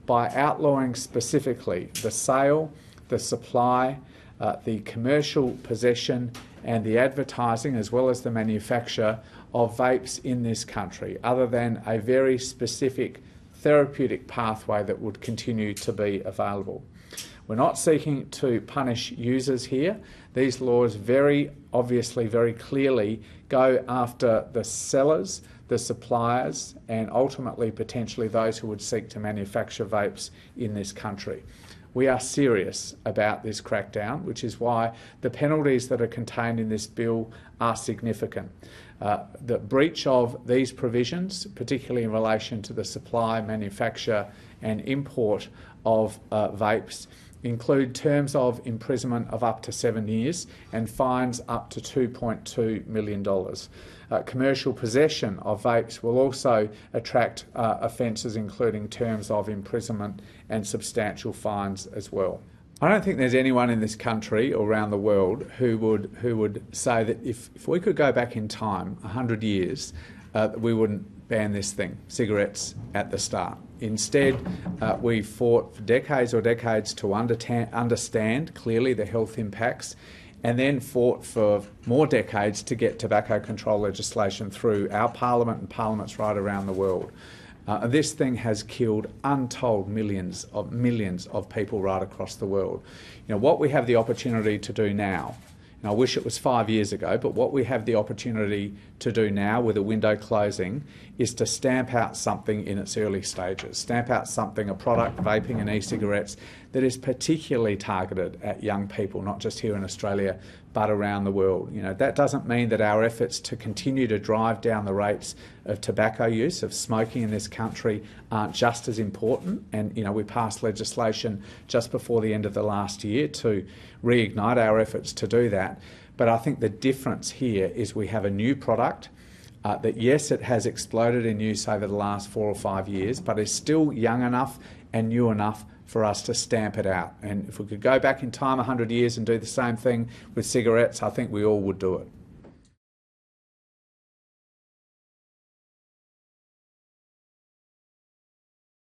by outlawing specifically the sale, the supply, the commercial possession and the advertising, as well as the manufacture of vapes in this country, other than a very specific therapeutic pathway that would continue to be available. We're not seeking to punish users here. These laws very obviously, very clearly go after the sellers, the suppliers, and ultimately potentially those who would seek to manufacture vapes in this country. We are serious about this crackdown, which is why the penalties that are contained in this bill are significant. The breach of these provisions, particularly in relation to the supply, manufacture and import of vapes, include terms of imprisonment of up to 7 years and fines up to $2.2 million. Commercial possession of vapes will also attract offences including terms of imprisonment and substantial fines as well. I don't think there's anyone in this country or around the world who would say that if we could go back in time 100 years, we wouldn't ban this thing, cigarettes, at the start. Instead, we fought for decades to understand clearly the health impacts, and then fought for more decades to get tobacco control legislation through our parliament and parliaments right around the world. This thing has killed untold millions of people right across the world. You know, what we have the opportunity to do now, and I wish it was 5 years ago, but what we have the opportunity to do now with a window closing is to stamp out something in its early stages, stamp out something, a product, vaping and e-cigarettes, that is particularly targeted at young people, not just here in Australia, but around the world. You know, that doesn't mean that our efforts to continue to drive down the rates of tobacco use, of smoking in this country, aren't just as important. And, you know, we passed legislation just before the end of the last year to reignite our efforts to do that. But I think the difference here is we have a new product that, yes, it has exploded in use over the last 4 or 5 years, but is still young enough and new enough for us to stamp it out. And if we could go back in time 100 years and do the same thing with cigarettes, I think we all would do it.